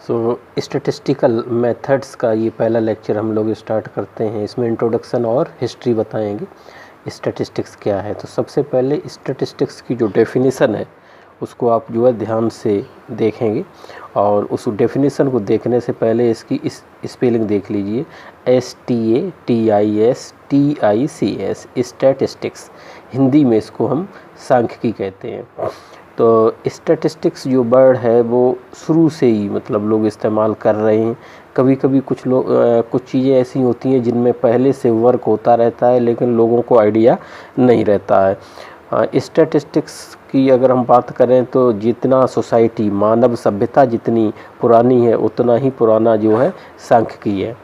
Statistical methods का ये पहला लेक्चर हम लोग स्टार्ट करते हैं। इसमें इंट्रोडक्शन और हिस्ट्री बताएंगे। स्टैटिस्टिक्स क्या है, तो सबसे पहले स्टैटिस्टिक्स की जो डेफिनेशन है उसको आप जो है ध्यान से देखेंगे, और उस डेफिनेशन को देखने से पहले इसकी स्पेलिंग देख लीजिए। STATISTICS, statistics. हिंदी में इसको हम सांख्यिकी कहते हैं। तो स्टैटिस्टिक्स जो वर्ड है वो शुरू से ही मतलब लोग इस्तेमाल कर रहे हैं। कभी कभी कुछ लोग कुछ चीज़ें ऐसी होती हैं जिनमें पहले से वर्क होता रहता है लेकिन लोगों को आइडिया नहीं रहता है। स्टैटिस्टिक्स की अगर हम बात करें तो जितना सोसाइटी, मानव सभ्यता जितनी पुरानी है उतना ही पुराना जो है सांख्यिकी है।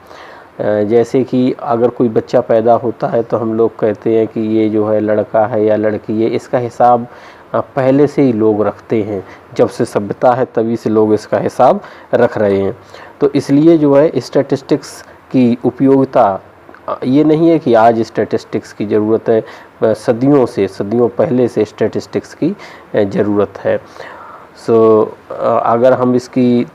जैसे कि अगर कोई बच्चा पैदा होता है तो हम लोग कहते हैं कि ये जो है लड़का है या लड़की है। इसका हिसाब पहले से ही लोग रखते हैं, जब से सभ्यता है तभी से लोग इसका हिसाब रख रहे हैं। तो इसलिए जो है स्टैटिस्टिक्स की उपयोगिता ये नहीं है कि आज स्टैटिस्टिक्स की ज़रूरत है, सदियों पहले से स्टैटिस्टिक्स की ज़रूरत है। अगर हम इसकी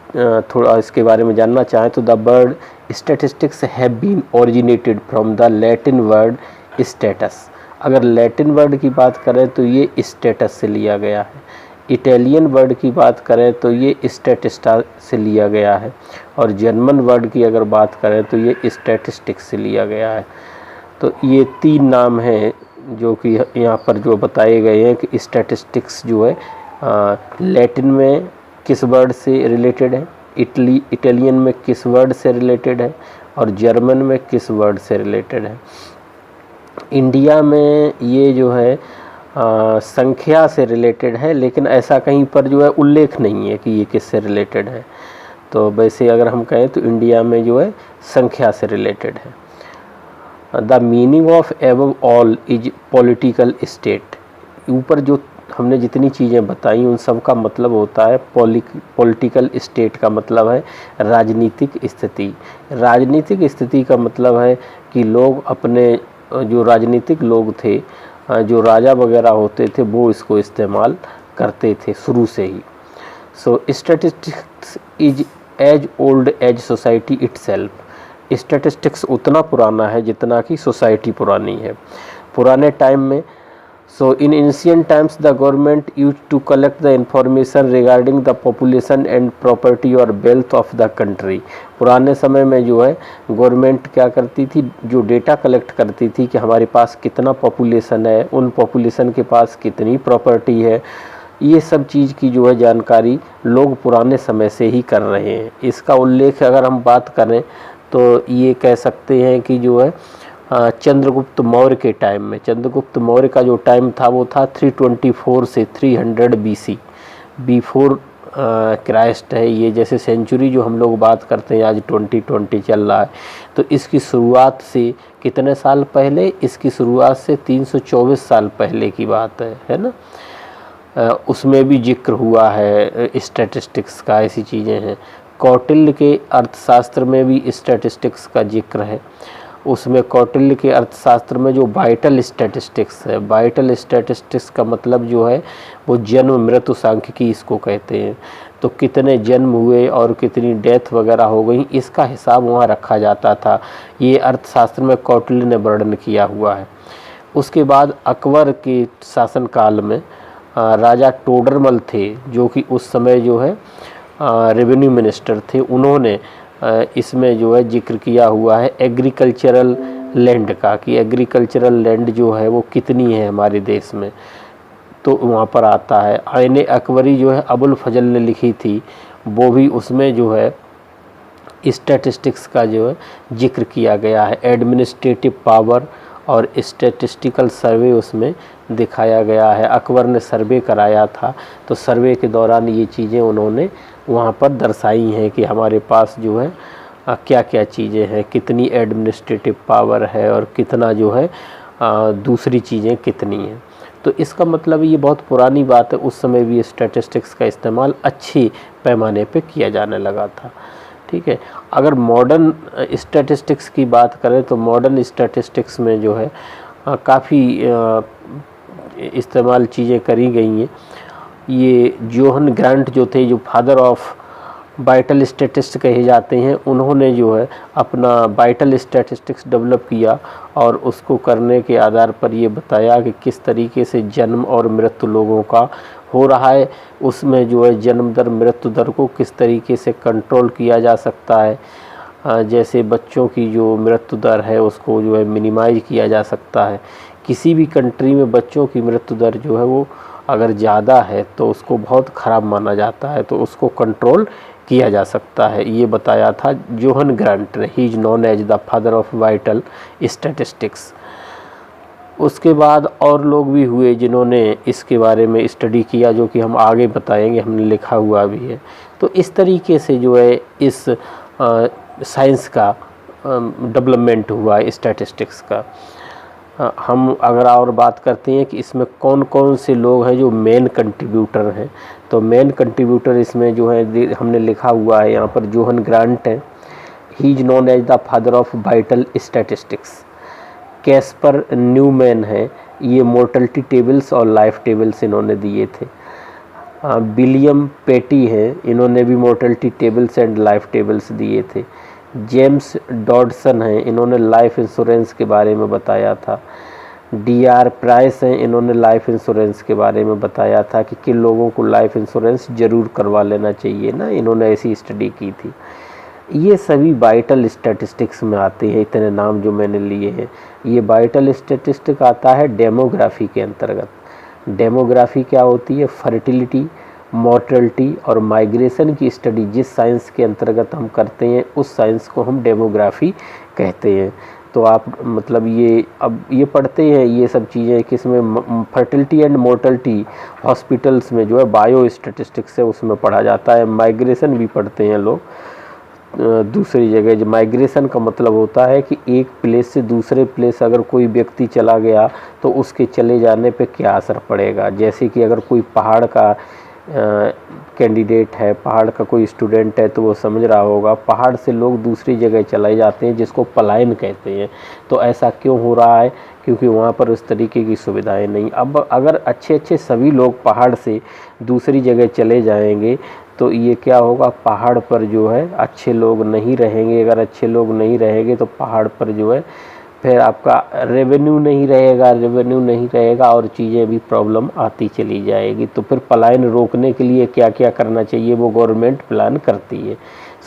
थोड़ा इसके बारे में जानना चाहें तो the word statistics have been originated from the Latin word status. अगर लैटिन वर्ड की बात करें तो ये स्टेटस से लिया गया है। इटालियन वर्ड की बात करें तो ये स्टैटिस्टा से लिया गया है, और जर्मन वर्ड की अगर बात करें तो ये स्टैटिस्टिक्स से लिया गया है। तो ये तीन नाम हैं जो कि यहाँ पर जो बताए गए हैं कि स्टैटिस्टिक्स जो है लैटिन में किस वर्ड से रिलेटेड है, इटालियन में किस वर्ड से रिलेटेड है, और जर्मन में किस वर्ड से रिलेटेड है। इंडिया में ये जो है संख्या से रिलेटेड है, लेकिन ऐसा कहीं पर जो है उल्लेख नहीं है कि ये किससे रिलेटेड है। तो वैसे अगर हम कहें तो इंडिया में जो है संख्या से रिलेटेड है। The meaning of above all is political state. ऊपर जो हमने जितनी चीज़ें बताई उन सब का मतलब होता है पॉलिटिकल स्टेट का मतलब है राजनीतिक स्थिति। राजनीतिक स्थिति का मतलब है कि लोग अपने जो राजनीतिक लोग थे, जो राजा वगैरह होते थे, वो इसको इस्तेमाल करते थे शुरू से ही। Statistics is as old as society itself. Statistics उतना पुराना है जितना कि सोसाइटी पुरानी है। पुराने टाइम में in ancient times the government used to collect the information regarding the population and property or wealth of the country। पुराने समय में जो है गवर्नमेंट क्या करती थी, जो डेटा कलेक्ट करती थी कि हमारे पास कितना पॉपुलेशन है, उन पॉपुलेशन के पास कितनी प्रॉपर्टी है, ये सब चीज़ की जो है जानकारी लोग पुराने समय से ही कर रहे हैं। इसका उल्लेख अगर हम बात करें तो ये कह सकते हैं कि जो है चंद्रगुप्त मौर्य के टाइम में, चंद्रगुप्त मौर्य का जो टाइम था वो था 324 से 300 BC, बिफोर क्राइस्ट है ये। जैसे सेंचुरी जो हम लोग बात करते हैं आज 2020 चल रहा है, तो इसकी शुरुआत से कितने साल पहले, इसकी शुरुआत से 324 साल पहले की बात है ना। उसमें भी जिक्र हुआ है स्टैटिस्टिक्स का, ऐसी चीज़ें हैं। कौटिल्य के अर्थशास्त्र में भी स्टैटिस्टिक्स का जिक्र है। उसमें कौटिल्य के अर्थशास्त्र में जो वाइटल स्टैटिस्टिक्स है, वाइटल स्टैटिस्टिक्स का मतलब जो है वो जन्म मृत्यु सांख्यिकी इसको कहते हैं। तो कितने जन्म हुए और कितनी डेथ वगैरह हो गई, इसका हिसाब वहाँ रखा जाता था। ये अर्थशास्त्र में कौटिल्य ने वर्णन किया हुआ है। उसके बाद अकबर के शासनकाल में राजा टोडरमल थे, जो कि उस समय जो है रेवेन्यू मिनिस्टर थे। उन्होंने इसमें जो है जिक्र किया हुआ है एग्रीकल्चरल लैंड का, कि एग्रीकल्चरल लैंड जो है वो कितनी है हमारे देश में, तो वहाँ पर आता है। आईने अकबरी जो है अबुल फजल ने लिखी थी, वो भी उसमें जो है स्टैटिस्टिक्स का जो है जिक्र किया गया है। एडमिनिस्ट्रेटिव पावर और स्टैटिस्टिकल सर्वे उसमें दिखाया गया है। अकबर ने सर्वे कराया था, तो सर्वे के दौरान ये चीज़ें उन्होंने वहाँ पर दर्शाई हैं कि हमारे पास जो है क्या क्या चीज़ें हैं, कितनी एडमिनिस्ट्रेटिव पावर है और कितना जो है दूसरी चीज़ें कितनी हैं। तो इसका मतलब ये बहुत पुरानी बात है, उस समय भी स्टैटिस्टिक्स का इस्तेमाल अच्छे पैमाने पे किया जाने लगा था। ठीक है। अगर मॉडर्न स्टैटिस्टिक्स की बात करें तो मॉडर्न स्टैटिस्टिक्स में जो है काफ़ी इस्तेमाल चीज़ें करी गई हैं। ये जोहन ग्रांट जो थे, जो फादर ऑफ वाइटल स्टैटिस्ट कहे जाते हैं, उन्होंने जो है अपना वाइटल स्टैटिस्टिक्स डेवलप किया और उसको करने के आधार पर ये बताया कि किस तरीके से जन्म और मृत्यु लोगों का हो रहा है, उसमें जो है जन्म दर मृत्यु दर को किस तरीके से कंट्रोल किया जा सकता है, जैसे बच्चों की जो मृत्यु दर है उसको जो है मिनिमाइज किया जा सकता है। किसी भी कंट्री में बच्चों की मृत्यु दर जो है वो अगर ज़्यादा है तो उसको बहुत ख़राब माना जाता है, तो उसको कंट्रोल किया जा सकता है, ये बताया था जोहन ग्रांट ने। He is known as the father of vital statistics. उसके बाद और लोग भी हुए जिन्होंने इसके बारे में स्टडी किया, जो कि हम आगे बताएंगे, हमने लिखा हुआ भी है। तो इस तरीके से जो है इस साइंस का डेवलपमेंट हुआ स्टैटिस्टिक्स का। हम अगर और बात करते हैं कि इसमें कौन कौन से लोग हैं जो मेन कंट्रीब्यूटर हैं, तो मेन कंट्रीब्यूटर इसमें जो है हमने लिखा हुआ है यहाँ पर जोहन ग्रांट है। He is known as the father of vital statistics. Caspar Neumann है, ये मोर्टलिटी टेबल्स और लाइफ टेबल्स इन्होंने दिए थे। विलियम पेटी हैं, इन्होंने भी mortality tables and life tables दिए थे। जेम्स डॉडसन हैं, इन्होंने लाइफ इंश्योरेंस के बारे में बताया था। DR प्राइस हैं, इन्होंने लाइफ इंश्योरेंस के बारे में बताया था कि किन लोगों को लाइफ इंश्योरेंस ज़रूर करवा लेना चाहिए ना, इन्होंने ऐसी स्टडी की थी। ये सभी वाइटल स्टैटिस्टिक्स में आते हैं, इतने नाम जो मैंने लिए हैं। ये वाइटल स्टैटिस्टिक आता है डेमोग्राफी के अंतर्गत। डेमोग्राफी क्या होती है? फर्टिलिटी, मॉर्टलिटी और माइग्रेशन की स्टडी जिस साइंस के अंतर्गत हम करते हैं उस साइंस को हम डेमोग्राफी कहते हैं। तो आप मतलब ये अब ये पढ़ते हैं ये सब चीज़ें किसमें? फर्टिलिटी एंड मोर्टलिटी हॉस्पिटल्स में जो है बायो स्टैटिस्टिक्स है उसमें पढ़ा जाता है। माइग्रेशन भी पढ़ते हैं लोग दूसरी जगह। जो माइग्रेशन का मतलब होता है कि एक प्लेस से दूसरे प्लेस अगर कोई व्यक्ति चला गया तो उसके चले जाने पे क्या असर पड़ेगा। जैसे कि अगर कोई पहाड़ का कैंडिडेट है, पहाड़ का कोई स्टूडेंट है, तो वो समझ रहा होगा पहाड़ से लोग दूसरी जगह चले जाते हैं जिसको पलायन कहते हैं। तो ऐसा क्यों हो रहा है? क्योंकि वहाँ पर उस तरीके की सुविधाएं नहीं। अब अगर अच्छे सभी लोग पहाड़ से दूसरी जगह चले जाएंगे तो ये क्या होगा? पहाड़ पर जो है अच्छे लोग नहीं रहेंगे। अगर अच्छे लोग नहीं रहेंगे तो पहाड़ पर जो है फिर आपका रेवेन्यू नहीं रहेगा और चीज़ें भी प्रॉब्लम आती चली जाएगी। तो फिर पलायन रोकने के लिए क्या क्या करना चाहिए वो गवर्नमेंट प्लान करती है।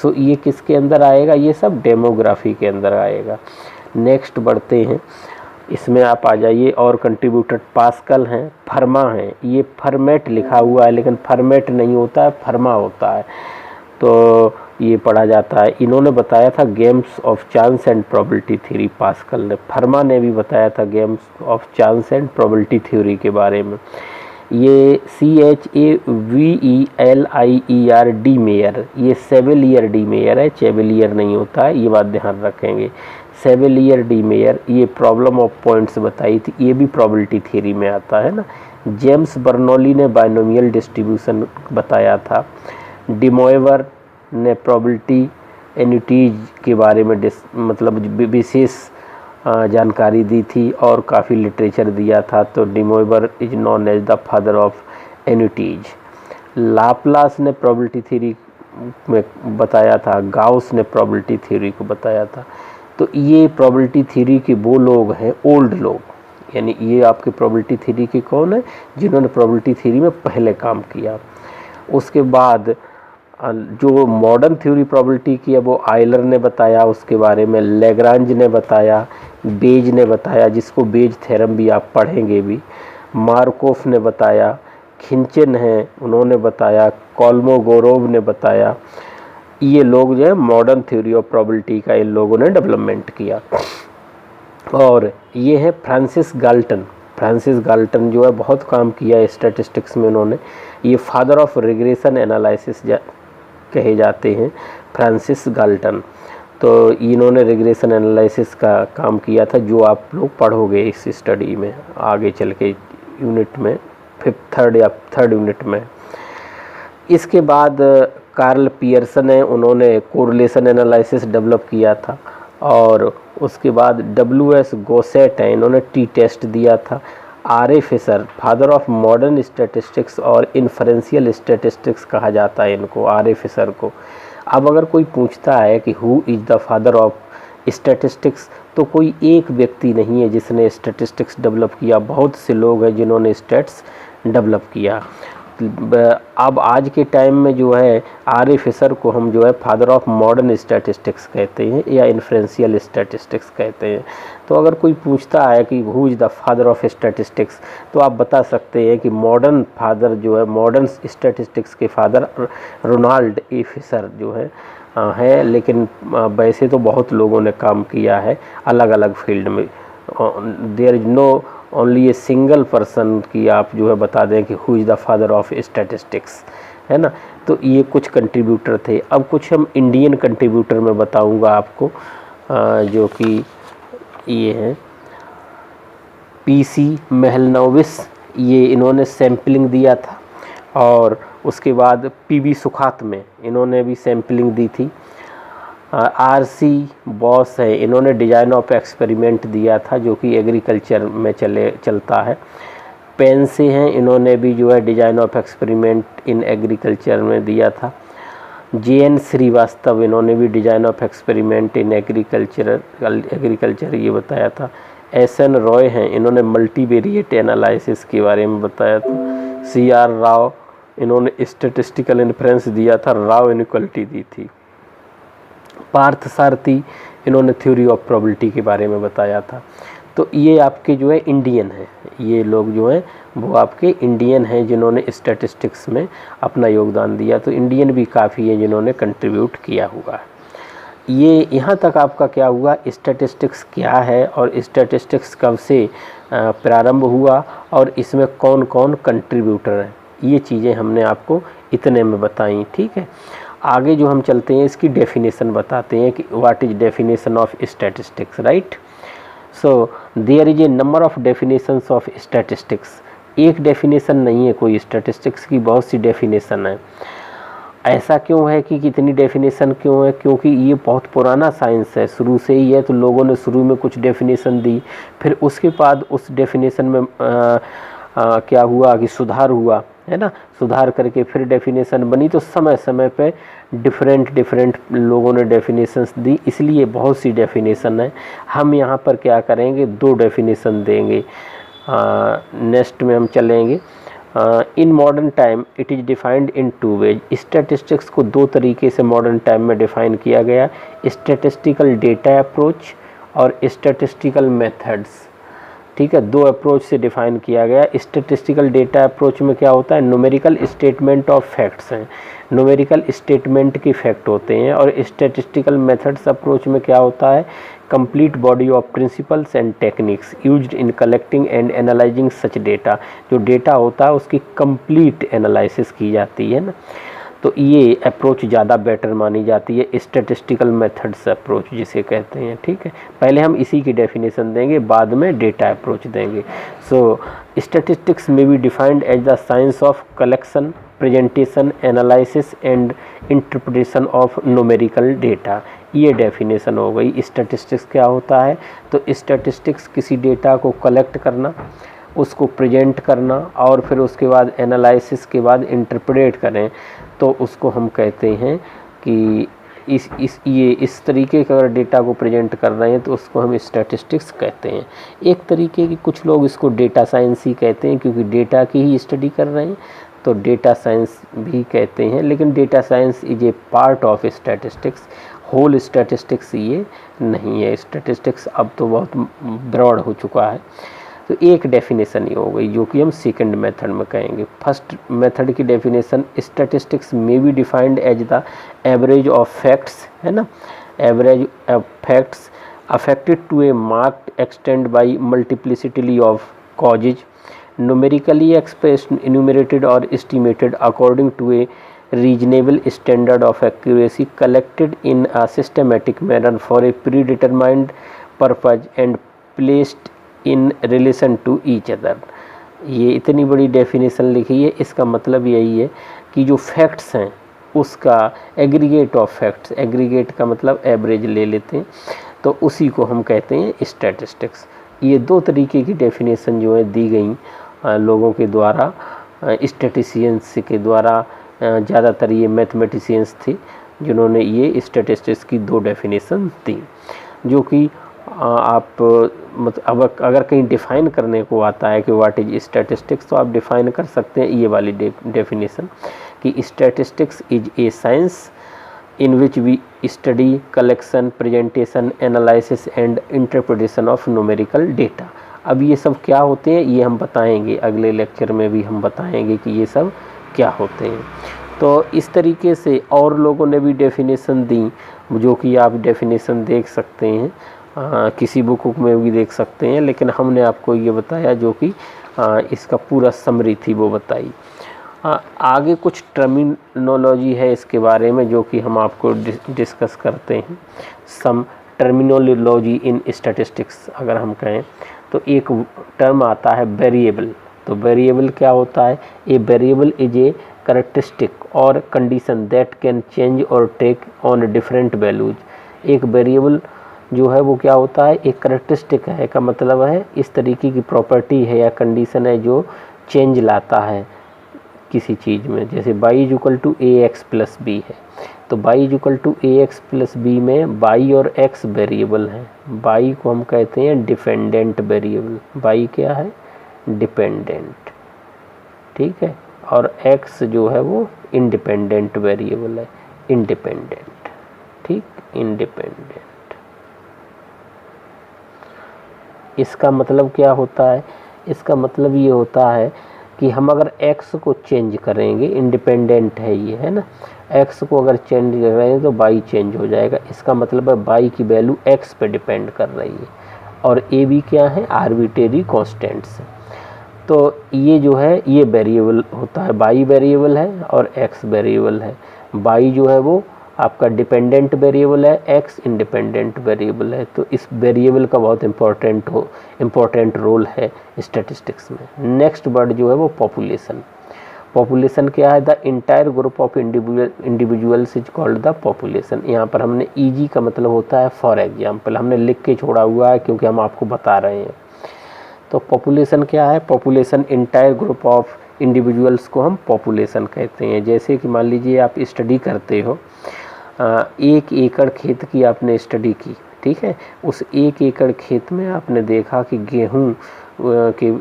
सो ये किसके अंदर आएगा? ये सब डेमोग्राफी के अंदर आएगा। नेक्स्ट बढ़ते हैं, इसमें आप आ जाइए। और कंट्रीब्यूटर पास्कल हैं, फर्मा हैं। ये फर्मेट लिखा हुआ है लेकिन फर्मेट नहीं होता है, फर्मा होता है। तो ये पढ़ा जाता है। इन्होंने बताया था games of chance and probability theory, pascal ने। फर्मा ने भी बताया था games of chance and probability theory के बारे में। ये CHAVELIER डी मेयर, ये सेवेलियर डी मेयर है, चेवेलियर नहीं होता है, ये बात ध्यान रखेंगे। सेवेलियर डी मेयर, ये प्रॉब्लम ऑफ पॉइंट्स बताई थी, ये भी प्रोबेबिलिटी थ्योरी में आता है ना। जेम्स बर्नौली ने बाइनोमियल डिस्ट्रीब्यूशन बताया था। डिमोएवर ने प्रोबेबिलिटी एन्युटीज के बारे में मतलब विशेष जानकारी दी थी और काफ़ी लिटरेचर दिया था। तो de Moivre is known as the father of annuities. Laplace ने प्रोबेबिलिटी थ्योरी में बताया था, गाउस ने प्रोबेबिलिटी थ्योरी को बताया था। तो ये प्रोबेबिलिटी थ्योरी के वो लोग हैं, ओल्ड लोग, यानी ये आपके प्रोबेबिलिटी थ्योरी के कौन है? जिन्होंने प्रोबेबिलिटी थ्योरी में पहले काम किया। उसके बाद जो मॉडर्न थ्योरी प्रोबेबिलिटी की है वो आयलर ने बताया, उसके बारे में लैग्रांज ने बताया, बेज ने बताया, जिसको बेज थ्योरम भी आप पढ़ेंगे भी, मार्कोफ ने बताया, खिंचन है उन्होंने बताया, कोल्मोगोरोव ने बताया। ये लोग जो है मॉडर्न थ्योरी ऑफ प्रोबेबिलिटी का इन लोगों ने डेवलपमेंट किया। और ये है फ्रांसिस गाल्टन। फ्रांसिस गाल्टन जो है बहुत काम किया स्टैटिस्टिक्स में उन्होंने। ये फादर ऑफ रिग्रेशन एनालिसिस कहे जाते हैं, फ्रांसिस गाल्टन। तो इन्होंने रिग्रेशन एनालिसिस का काम किया था, जो आप लोग पढ़ोगे इस स्टडी में आगे चल के यूनिट में, थर्ड यूनिट में। इसके बाद कार्ल पियर्सन है, उन्होंने कोरिलेशन एनालिसिस डेवलप किया था। और उसके बाद WS गोसेट है, इन्होंने टी टेस्ट दिया था। R A Fisher father of modern statistics और इन्फरेंशियल स्टैटिस्टिक्स कहा जाता है इनको, आर ए फिशर को। अब अगर कोई पूछता है कि who is the father of statistics, तो कोई एक व्यक्ति नहीं है जिसने स्टैटिस्टिक्स डेवलप किया, बहुत से लोग हैं जिन्होंने स्टैट्स डेवलप किया। अब आज के टाइम में जो है आर ए फिशर को हम जो है फादर ऑफ मॉडर्न स्टैटिस्टिक्स कहते हैं या इन्फ्रेंशियल स्टैटिस्टिक्स कहते हैं। तो अगर कोई पूछता है कि who is the father of statistics, तो आप बता सकते हैं कि मॉडर्न फादर जो है, मॉडर्न स्टैटिस्टिक्स के फादर रोनाल्ड ए फिशर जो है, लेकिन वैसे तो बहुत लोगों ने काम किया है अलग अलग फील्ड में। There is no only a single person की आप जो है बता दें कि who is the father of statistics, है ना। तो ये कुछ कंट्रीब्यूटर थे। अब कुछ हम इंडियन कंट्रीब्यूटर में बताऊंगा आपको, जो कि ये हैं पीसी महलनोबिस, ये इन्होंने सैम्पलिंग दिया था। और उसके बाद पीबी सुखात में इन्होंने भी सैम्पलिंग दी थी। आरसी बॉस है, इन्होंने डिज़ाइन ऑफ एक्सपेरिमेंट दिया था जो कि एग्रीकल्चर में चलता है। पेन से हैं, इन्होंने भी जो है design of experiment in agriculture में दिया था। JN श्रीवास्तव, इन्होंने भी design of experiment in agriculture ये बताया था। SN रॉय हैं, इन्होंने मल्टीवेरिएट एनालिसिस के बारे में बताया था। CR राव, इन्होंने स्टैटिस्टिकल इन्फ्रेंस दिया था, राव इनइक्वालिटी दी थी। पार्थ सारथी, इन्होंने थ्योरी ऑफ प्रोबेबिलिटी के बारे में बताया था। तो ये आपके जो है इंडियन हैं, ये लोग जो हैं वो आपके इंडियन हैं जिन्होंने स्टैटिस्टिक्स में अपना योगदान दिया। तो इंडियन भी काफ़ी है जिन्होंने कंट्रीब्यूट किया हुआ है। ये यहाँ तक आपका क्या हुआ, स्टैटिस्टिक्स क्या है और स्टैटिस्टिक्स कब से प्रारंभ हुआ और इसमें कौन कौन कंट्रीब्यूटर हैं, ये चीज़ें हमने आपको इतने में बताई। ठीक है, आगे जो हम चलते हैं इसकी डेफिनेशन बताते हैं कि what is definition of statistics, right. So there is a number of definitions of statistics. एक डेफिनेशन नहीं है कोई, स्टैटिस्टिक्स की बहुत सी डेफिनेशन है। ऐसा क्यों है कि कितनी डेफिनेशन क्यों है, क्योंकि ये बहुत पुराना साइंस है, शुरू से ही है। तो लोगों ने शुरू में कुछ डेफिनेशन दी, फिर उसके बाद उस डेफिनेशन में क्या हुआ कि सुधार हुआ, है ना। सुधार करके फिर डेफिनेशन बनी। तो समय समय पे डिफरेंट लोगों ने डेफिनेशंस दी, इसलिए बहुत सी डेफिनेशन है। हम यहाँ पर क्या करेंगे, 2 डेफिनेशन देंगे। नेक्स्ट में हम चलेंगे। In modern time it is defined in 2 ways. Statistics को 2 तरीके से मॉडर्न टाइम में डिफाइन किया गया, स्टैटिस्टिकल डेटा अप्रोच और स्टैटिस्टिकल मेथड्स। ठीक है, 2 अप्रोच से डिफाइन किया गया। स्टैटिस्टिकल डेटा अप्रोच में क्या होता है, न्यूमेरिकल स्टेटमेंट ऑफ फैक्ट्स हैं, न्यूमेरिकल स्टेटमेंट के फैक्ट होते हैं। और स्टैटिस्टिकल मेथड्स अप्रोच में क्या होता है, complete body of principles and techniques used in collecting and analysing such data. जो डेटा होता है उसकी कंप्लीट एनालिसिस की जाती है ना। तो ये अप्रोच ज़्यादा बेटर मानी जाती है, स्टैटिस्टिकल मेथड्स अप्रोच जिसे कहते हैं। ठीक है, पहले हम इसी की डेफिनेशन देंगे, बाद में डेटा अप्रोच देंगे। So statistics may be defined as the science of collection, presentation, analysis and interpretation of numerical data. ये डेफिनेशन हो गई। स्टैटिस्टिक्स क्या होता है, तो स्टैटिस्टिक्स किसी डेटा को कलेक्ट करना, उसको प्रेजेंट करना और फिर उसके बाद एनालिसिस के बाद इंटरप्रेट करें, तो उसको हम कहते हैं कि इस तरीके का अगर डेटा को प्रेजेंट कर रहे हैं तो उसको हम स्टैटिस्टिक्स कहते हैं। एक तरीके की कुछ लोग इसको डेटा साइंस ही कहते हैं, क्योंकि डेटा की ही स्टडी कर रहे हैं, तो डेटा साइंस भी कहते हैं। लेकिन data science is a part of statistics, whole statistics ये नहीं है। स्टैटिस्टिक्स अब तो बहुत ब्रॉड हो चुका है। तो एक डेफिनेशन ही हो गई जो कि हम सेकंड मेथड में कहेंगे। फर्स्ट मेथड की definition, statistics may be defined as the average of facts, है ना, average of facts affected to a marked extend by multiplicity of causes, numerically expressed, enumerated or estimated according to a reasonable standard of accuracy, collected in a systematic manner for a predetermined purpose and placed in relation to each other। ये इतनी बड़ी definition लिखी है। इसका मतलब यही है कि जो फैक्ट्स हैं उसका एग्रीगेट ऑफ फैक्ट्स, एग्रीगेट का मतलब एवरेज ले लेते हैं, तो उसी को हम कहते हैं स्टैटिस्टिक्स। ये दो तरीके की डेफिनेशन जो है दी गई लोगों के द्वारा, स्टैटिस्टिशियंस के द्वारा। ज़्यादातर ये मैथमेटिशियंस थे जिन्होंने ये स्टैटिस्टिक्स की दो डेफिनेशन दी, जो कि आप मतलब अगर कहीं डिफ़ाइन करने को आता है कि व्हाट इज स्टैटिस्टिक्स, तो आप डिफ़ाइन कर सकते हैं ये वाली डेफिनेशन कि statistics is a science in which we study collection, presentation, analysis and interpretation of numerical data. अब ये सब क्या होते हैं ये हम बताएंगे, अगले लेक्चर में भी हम बताएंगे कि ये सब क्या होते हैं। तो इस तरीके से और लोगों ने भी डेफिनेशन दी, जो कि आप डेफिनेशन देख सकते हैं, किसी बुक में भी देख सकते हैं, लेकिन हमने आपको ये बताया जो कि इसका पूरा समरी थी वो बताई। आगे कुछ टर्मिनोलॉजी है इसके बारे में जो कि हम आपको डिस्कस करते हैं। सम टर्मिनोलॉजी इन स्टैटिस्टिक्स अगर हम कहें तो एक टर्म आता है वेरिएबल। तो वेरिएबल क्या होता है? A variable is a characteristic और कंडीशन दैट कैन चेंज और टेक ऑन डिफरेंट वैल्यूज। एक वेरिएबल जो है वो क्या होता है? एक कैरेक्टरिस्टिक है, का मतलब है इस तरीके की प्रॉपर्टी है या कंडीशन है जो चेंज लाता है किसी चीज़ में। जैसे y equal to a x plus b है, तो y equal to a x plus b में y और x वेरिएबल हैं। y को हम कहते हैं डिपेंडेंट वेरिएबल, y क्या है? डिपेंडेंट, ठीक है। और x जो है वो इंडिपेंडेंट वेरिएबल है, इंडिपेंडेंट, ठीक, इंडिपेंडेंट। इसका मतलब क्या होता है? इसका मतलब ये होता है कि हम अगर x को चेंज करेंगे, इंडिपेंडेंट है ये, है ना, x को अगर चेंज करेंगे तो y चेंज हो जाएगा। इसका मतलब है y की वैल्यू x पे डिपेंड कर रही है और a b क्या है? Arbitrary constants. तो ये जो है ये वेरिएबल होता है, y वेरिएबल है और x वेरिएबल है। y जो है वो आपका डिपेंडेंट वेरिएबल है, x इंडिपेंडेंट वेरिएबल है। तो इस वेरिएबल का बहुत इम्पोर्टेंट रोल है स्टैटिस्टिक्स में। नेक्स्ट वर्ड जो है वो पॉपुलेशन। पॉपुलेशन क्या है? The entire group of individuals is called the population. यहाँ पर हमने ईजी का मतलब होता है फॉर एग्जाम्पल, हमने लिख के छोड़ा हुआ है क्योंकि हम आपको बता रहे हैं। तो पॉपुलेशन क्या है? Population entire group of individuals को हम पॉपुलेशन कहते हैं। जैसे कि मान लीजिए आप स्टडी करते हो, 1 एकड़ खेत की आपने स्टडी की, ठीक है। उस 1 एकड़ खेत में आपने देखा कि गेहूं के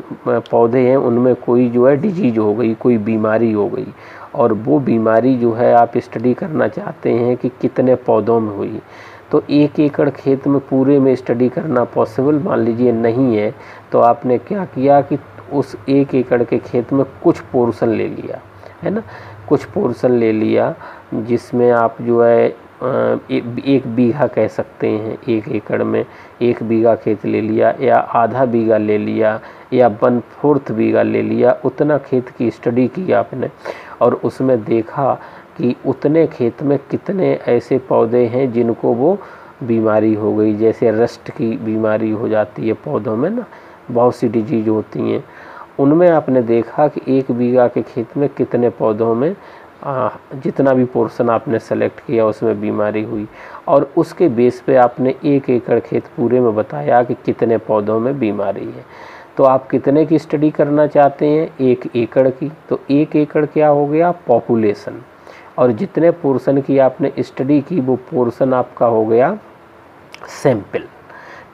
पौधे हैं, उनमें कोई जो है डिजीज हो गई, कोई बीमारी हो गई, और वो बीमारी जो है आप स्टडी करना चाहते हैं कि कितने पौधों में हुई। तो 1 एकड़ खेत में पूरे में स्टडी करना पॉसिबल मान लीजिए नहीं है, तो आपने क्या किया कि उस 1 एकड़ के खेत में कुछ पोर्शन ले लिया, है ना, कुछ पोर्शन ले लिया, जिसमें आप जो है 1 बीघा कह सकते हैं, 1 एकड़ में 1 बीघा खेत ले लिया, या आधा बीघा ले लिया, या 1/4 बीघा ले लिया। उतना खेत की स्टडी की आपने और उसमें देखा कि उतने खेत में कितने ऐसे पौधे हैं जिनको वो बीमारी हो गई। जैसे रस्ट की बीमारी हो जाती है पौधों में ना, बहुत सी डिजीज होती हैं। उनमें आपने देखा कि 1 बीघा के खेत में कितने पौधों में जितना भी पोर्शन आपने सेलेक्ट किया उसमें बीमारी हुई, और उसके बेस पे आपने 1 एकड़ खेत पूरे में बताया कि कितने पौधों में बीमारी है। तो आप कितने की स्टडी करना चाहते हैं? 1 एकड़ की। तो 1 एकड़ क्या हो गया? पॉपुलेशन। और जितने पोर्शन की आपने स्टडी की वो पोर्शन आपका हो गया सैंपल,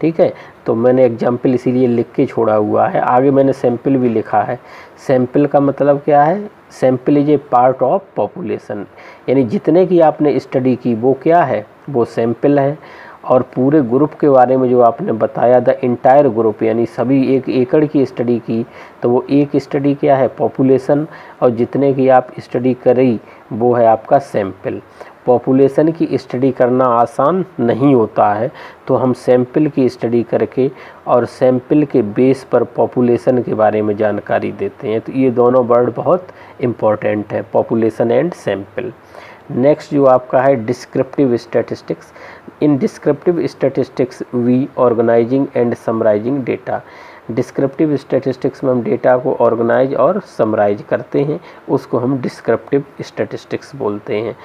ठीक है। तो मैंने एग्जाम्पल इसीलिए लिख के छोड़ा हुआ है, आगे मैंने सैंपल भी लिखा है। सैंपल का मतलब क्या है? Sample is a part of population, यानी जितने की आपने स्टडी की वो क्या है? वो सैंपल है। और पूरे ग्रुप के बारे में जो आपने बताया, द इंटायर ग्रुप, यानी सभी 1 एकड़ की स्टडी की, तो वो एक स्टडी क्या है? पॉपुलेशन। और जितने की आप स्टडी करी वो है आपका सैंपल। पॉपुलेशन की स्टडी करना आसान नहीं होता है, तो हम सैंपल की स्टडी करके और सैंपल के बेस पर पॉपुलेशन के बारे में जानकारी देते हैं। तो ये दोनों वर्ड बहुत इम्पॉर्टेंट है, पॉपुलेशन एंड सैंपल। नेक्स्ट जो आपका है descriptive statistics. In descriptive statistics we organising and summarising data. Descriptive statistics में हम डेटा को ऑर्गेनाइज और समराइज करते हैं, उसको हम डिस्क्रिप्टिव स्टैटिस्टिक्स बोलते हैं।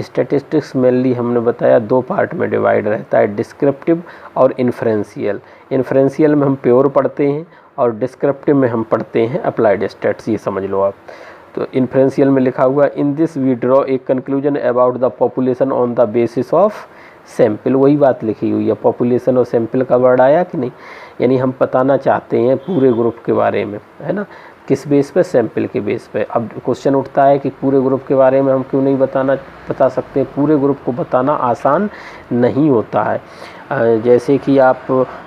स्टैटिस्टिक्स मेनली हमने बताया 2 पार्ट में डिवाइड रहता है, डिस्क्रिप्टिव और इन्फ्रेंशियल। इन्फ्रेंशियल में हम प्योर पढ़ते हैं और डिस्क्रिप्टिव में हम पढ़ते हैं अप्लाइड स्टैट्स, ये समझ लो आप। तो इन्फ्रेंशियल में लिखा हुआ in this we draw a conclusion about the population on the basis of sample, वही बात लिखी हुई है। पॉपुलेशन और सैंपल का वर्ड आया कि नहीं, यानी हम बताना चाहते हैं पूरे ग्रुप के बारे में, है ना, किस बेस पे, सैंपल के बेस पे। अब क्वेश्चन उठता है कि पूरे ग्रुप के बारे में हम क्यों नहीं बता सकते। पूरे ग्रुप को बताना आसान नहीं होता है। जैसे कि आप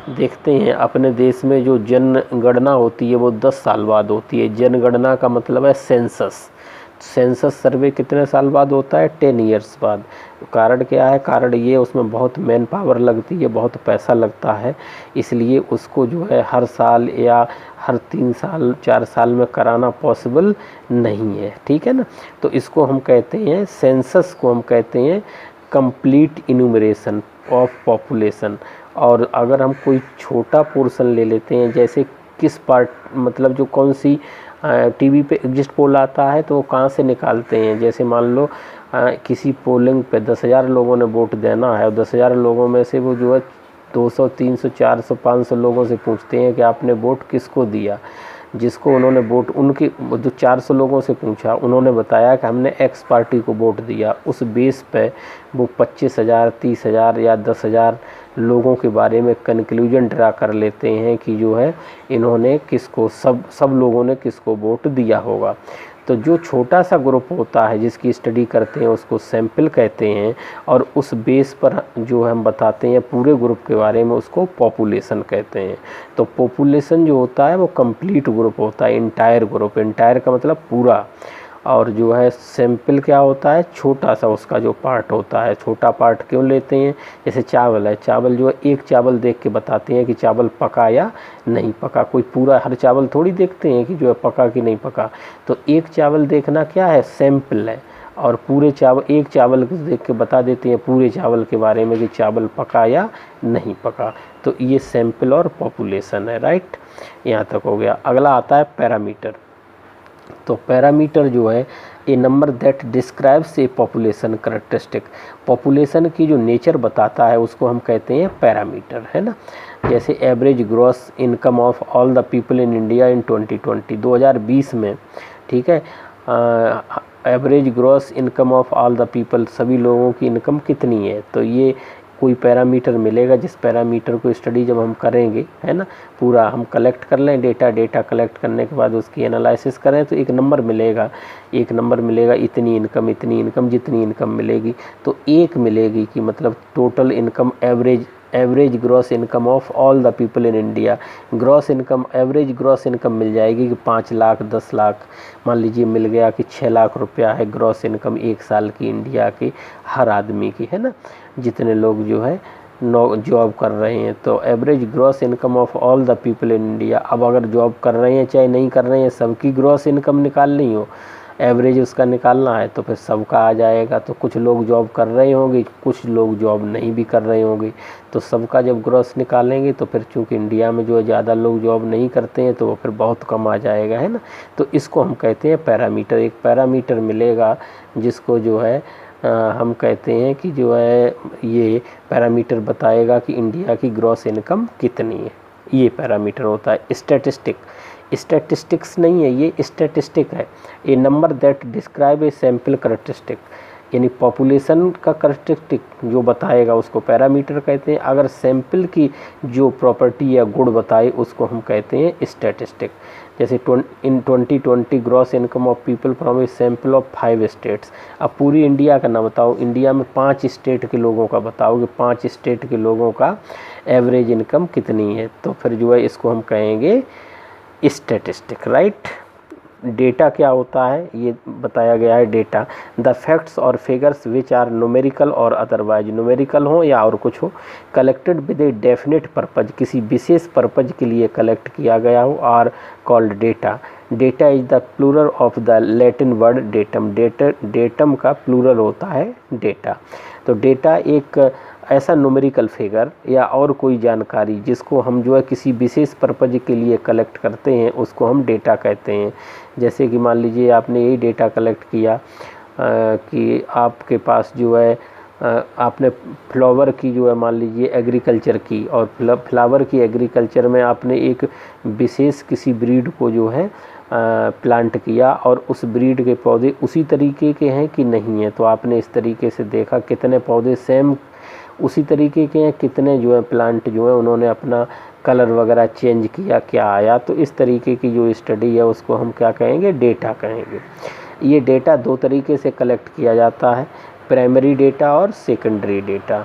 देखते हैं अपने देश में जो जनगणना होती है वो 10 साल बाद होती है। जनगणना का मतलब है सेंसस। सेंसस सर्वे कितने साल बाद होता है? 10 ईयर्स बाद। कारण क्या है? कारण ये उसमें बहुत मैन पावर लगती है, बहुत पैसा लगता है, इसलिए उसको जो है हर साल या हर 3 साल 4 साल में कराना पॉसिबल नहीं है, ठीक है ना। तो इसको हम कहते हैं, सेंसस को हम कहते हैं कंप्लीट इन्यूमरेशन ऑफ पॉपुलेशन। और अगर हम कोई छोटा पोर्शन ले लेते हैं, जैसे किस पार्ट, मतलब जो कौन सी टीवी पे एग्जिट पोल आता है तो वो कहाँ से निकालते हैं। जैसे मान लो किसी पोलिंग पे 10,000 लोगों ने वोट देना है और 10,000 लोगों में से वो जो है 200, 300, 400, 500 लोगों से पूछते हैं कि आपने वोट किसको दिया। जिसको उन्होंने वोट, उनके जो 400 लोगों से पूछा, उन्होंने बताया कि हमने एक्स पार्टी को वोट दिया। उस बेस पे वो 25,000, 30,000 या 10,000 लोगों के बारे में कंक्लूजन ड्रा कर लेते हैं कि जो है इन्होंने किसको, सब लोगों ने किसको वोट दिया होगा। तो जो छोटा सा ग्रुप होता है जिसकी स्टडी करते हैं उसको सैंपल कहते हैं, और उस बेस पर जो हम बताते हैं पूरे ग्रुप के बारे में उसको पॉपुलेशन कहते हैं। तो पॉपुलेशन जो होता है वो कंप्लीट ग्रुप होता है, इंटायर ग्रुप। इंटायर का मतलब पूरा, और जो है सैंपल क्या होता है? छोटा सा उसका जो पार्ट होता है। छोटा पार्ट क्यों लेते हैं? जैसे चावल है, चावल जो है एक चावल देख के बताते हैं कि चावल पका या नहीं पका। कोई पूरा हर चावल थोड़ी देखते हैं कि जो है पका कि नहीं पका। तो एक चावल देखना क्या है? सैंपल है। और पूरे चावल, एक चावल को देख के बता देते हैं पूरे चावल के बारे में कि चावल पका या नहीं पका। तो ये सैंपल और पॉपुलेशन है, राइट। यहाँ तक हो गया। अगला आता है पैरामीटर। तो पैरामीटर जो है a number that describes a population characteristic. Population की जो नेचर बताता है उसको हम कहते हैं पैरामीटर, है ना। जैसे average gross income of all the people in India in 2020, 2020 में, ठीक है। Average gross income of all the people, सभी लोगों की इनकम कितनी है। तो ये कोई पैरामीटर मिलेगा जिस पैरामीटर को स्टडी जब हम करेंगे, है ना, पूरा हम कलेक्ट कर लें डेटा कलेक्ट करने के बाद उसकी एनालिसिस करें तो एक नंबर मिलेगा, इतनी इनकम जितनी इनकम मिलेगी तो एक मिलेगी कि मतलब total income average gross income of all the people in India. Gross income, average gross income मिल जाएगी कि 5 लाख, 10 लाख, मान लीजिए मिल गया कि 6 लाख रुपया है ग्रॉस इनकम एक साल की इंडिया के हर आदमी की, है ना, जितने लोग जो है जॉब कर रहे हैं। तो average gross income of all the people in India. अब अगर जॉब कर रहे हैं चाहे नहीं कर रहे हैं, सबकी ग्रॉस इनकम निकालनी हो, एवरेज उसका निकालना है, तो फिर सबका आ जाएगा। तो कुछ लोग जॉब कर रहे होंगे, कुछ लोग जॉब नहीं भी कर रहे होंगे, तो सबका जब ग्रॉस निकालेंगे तो फिर चूँकि इंडिया में जो है ज़्यादा लोग जॉब नहीं करते हैं तो वो फिर बहुत कम आ जाएगा, है ना। तो इसको हम कहते हैं पैरामीटर। एक पैरामीटर मिलेगा जिसको जो है हम कहते हैं कि जो है ये पैरामीटर बताएगा कि इंडिया की ग्रॉस इनकम कितनी है। ये पैरामीटर होता है। स्टैटिस्टिक्स नहीं है, ये स्टैटिस्टिक है। A number that describe a sample characteristic, यानी पॉपुलेशन का करेक्टरिस्टिक जो बताएगा उसको पैरामीटर कहते हैं। अगर सैंपल की जो प्रॉपर्टी या गुण बताए उसको हम कहते हैं स्टैटिस्टिक। जैसे इन 2020 gross income of people from a sample of 5 states. अब पूरी इंडिया का ना बताओ, इंडिया में 5 स्टेट के लोगों का बताओ कि 5 स्टेट के लोगों का एवरेज इनकम कितनी है, तो फिर जो है इसको हम कहेंगे स्टैटिस्टिक, राइट। डेटा क्या होता है ये बताया गया है। डेटा द फैक्ट्स और फिगर्स विच आर न्यूमेरिकल और अदरवाइज, न्यूमेरिकल हो या और कुछ हो, collected with a definite purpose, किसी विशेष पर्पज के लिए कलेक्ट किया गया हो, are called data. Data is the plural of the Latin word datum. Datum का प्लूरल होता है डेटा। तो डेटा एक ऐसा न्यूमेरिकल फिगर या और कोई जानकारी जिसको हम जो है किसी विशेष पर्पज के लिए कलेक्ट करते हैं उसको हम डेटा कहते हैं। जैसे कि मान लीजिए आपने यही डेटा कलेक्ट किया कि आपके पास जो है आपने फ्लावर की जो है मान लीजिए एग्रीकल्चर की, और फ्लावर की एग्रीकल्चर में आपने एक विशेष किसी ब्रीड को जो है प्लांट किया, और उस ब्रीड के पौधे उसी तरीके के हैं कि नहीं है, तो आपने इस तरीके से देखा कितने पौधे सेम उसी तरीके के हैं, कितने जो है प्लांट जो है उन्होंने अपना कलर वगैरह चेंज किया, क्या आया। तो इस तरीके की जो स्टडी है उसको हम क्या कहेंगे, डेटा कहेंगे। ये डेटा दो तरीके से कलेक्ट किया जाता है, प्राइमरी डेटा और secondary data.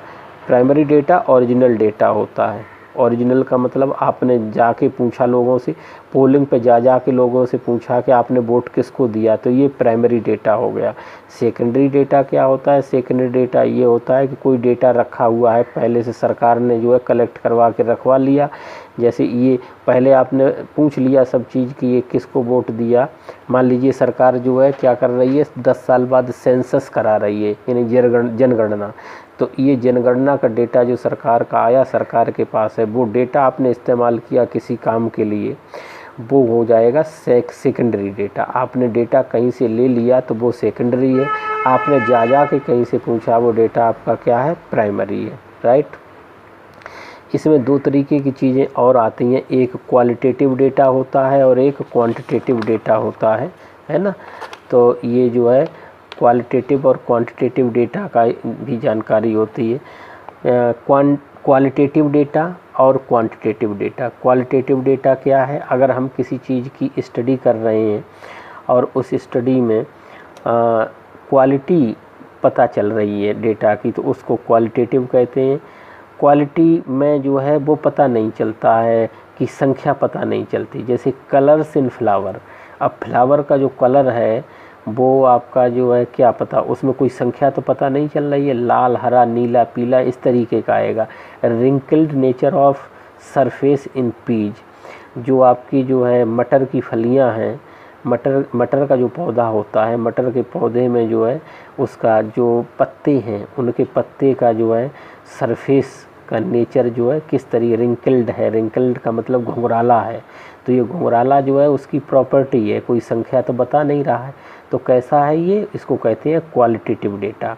Primary data original data होता है। ओरिजिनल का मतलब आपने जाके पूछा लोगों से, पोलिंग पे जा के लोगों से पूछा कि आपने वोट किसको दिया, तो ये प्राइमरी डेटा हो गया। सेकेंडरी डेटा क्या होता है, सेकेंडरी डेटा ये होता है कि कोई डेटा रखा हुआ है पहले से, सरकार ने जो है कलेक्ट करवा के रखवा लिया। जैसे ये पहले आपने पूछ लिया सब चीज़ कि ये किसको वोट दिया। मान लीजिए सरकार जो है क्या कर रही है, 10 साल बाद सेंसस करा रही है, यानी जनगणना। तो ये जनगणना का डेटा जो सरकार का आया, सरकार के पास है, वो डेटा आपने इस्तेमाल किया किसी काम के लिए, वो हो जाएगा सेकेंडरी डेटा। आपने डेटा कहीं से ले लिया तो वो सेकेंडरी है, आपने जा के कहीं से पूछा, वो डेटा आपका क्या है, प्राइमरी है, राइट। इसमें दो तरीके की चीज़ें और आती हैं, एक क्वालिटेटिव डेटा होता है और एक क्वांटिटेटिव डेटा होता है ना। तो ये जो है क्वालिटेटिव और क्वांटिटेटिव डेटा का भी जानकारी होती है। क्वालिटेटिव डेटा और क्वांटिटेटिव डेटा। क्वालिटेटिव डेटा क्या है, अगर हम किसी चीज़ की स्टडी कर रहे हैं और उस स्टडी में क्वालिटी पता चल रही है डेटा की, तो उसको क्वालिटेटिव कहते हैं। क्वालिटी में जो है वो पता नहीं चलता है कि संख्या पता नहीं चलती, जैसे कलर्स इन फ्लावर। अब फ्लावर का जो कलर है वो आपका जो है क्या पता, उसमें कोई संख्या तो पता नहीं चल रही है, लाल, हरा, नीला, पीला, इस तरीके का आएगा। Wrinkled nature of surface in peas, जो आपकी जो है मटर की फलियां हैं, मटर का जो पौधा होता है, मटर के पौधे में जो है उसका जो पत्ते हैं, उनके पत्ते का जो है सरफेस का नेचर जो है किस तरीके, रिंकल्ड है। रिंकल्ड का मतलब घुंघराला है, तो ये घुंघराला जो है उसकी प्रॉपर्टी है, कोई संख्या तो बता नहीं रहा है, तो कैसा है ये, इसको कहते हैं क्वालिटेटिव डेटा।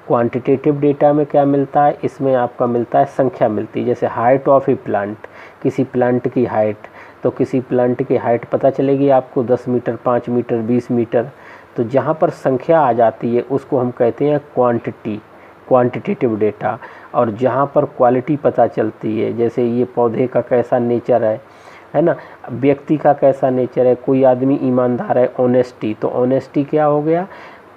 क्वांटिटेटिव डेटा में क्या मिलता है, इसमें आपका मिलता है संख्या मिलती है, जैसे हाइट ऑफ ए प्लांट, किसी प्लांट की हाइट, तो किसी प्लांट की हाइट पता चलेगी आपको 10 मीटर, 5 मीटर, 20 मीटर। तो जहाँ पर संख्या आ जाती है उसको हम कहते हैं क्वांटिटेटिव डेटा। और जहाँ पर क्वालिटी पता चलती है, जैसे ये पौधे का कैसा नेचर है ना, व्यक्ति का कैसा नेचर है, कोई आदमी ईमानदार है, ऑनेस्टी, तो ऑनेस्टी क्या हो गया,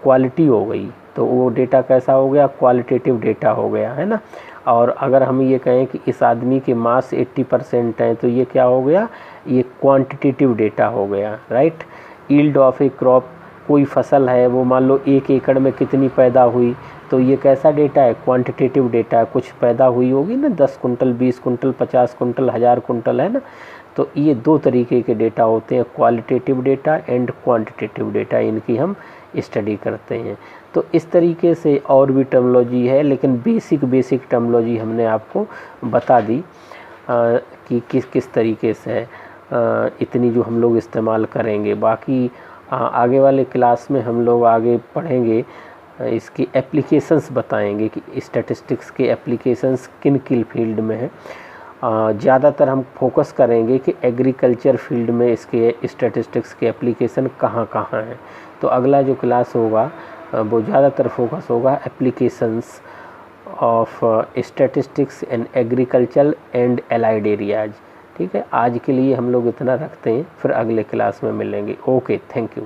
क्वालिटी हो गई, तो वो डेटा कैसा हो गया, क्वालिटेटिव डेटा हो गया, है ना। और अगर हम ये कहें कि इस आदमी के मास 80% हैं, तो ये क्या हो गया, ये क्वांटिटेटिव डेटा हो गया, right. Yield of A crop, कोई फसल है वो मान लो 1 एकड़ में कितनी पैदा हुई, तो ये कैसा डेटा है, क्वांटिटेटिव डेटा है, कुछ पैदा हुई होगी ना, 10 कुंटल, 20 कुंटल, 50 कुंटल, 1000 कुंटल, है ना। तो ये दो तरीके के डेटा होते हैं, qualitative data and quantitative data, इनकी हम स्टडी करते हैं। तो इस तरीके से और भी टर्मिनोलॉजी है, लेकिन बेसिक टर्मिनोलॉजी हमने आपको बता दी कि किस तरीके से इतनी जो हम लोग इस्तेमाल करेंगे। बाकी आगे वाले क्लास में हम लोग आगे पढ़ेंगे, इसकी एप्लीकेशंस बताएंगे कि स्टैटिस्टिक्स के एप्लीकेशंस किन किन फील्ड में है। ज़्यादातर हम फोकस करेंगे कि एग्रीकल्चर फील्ड में इसके स्टैटिस्टिक्स के एप्लीकेशन कहाँ हैं। तो अगला जो क्लास होगा वो ज़्यादातर फोकस होगा applications of statistics in agriculture and allied areas. ठीक है, आज के लिए हम लोग इतना रखते हैं, फिर अगले क्लास में मिलेंगे। Okay, thank you.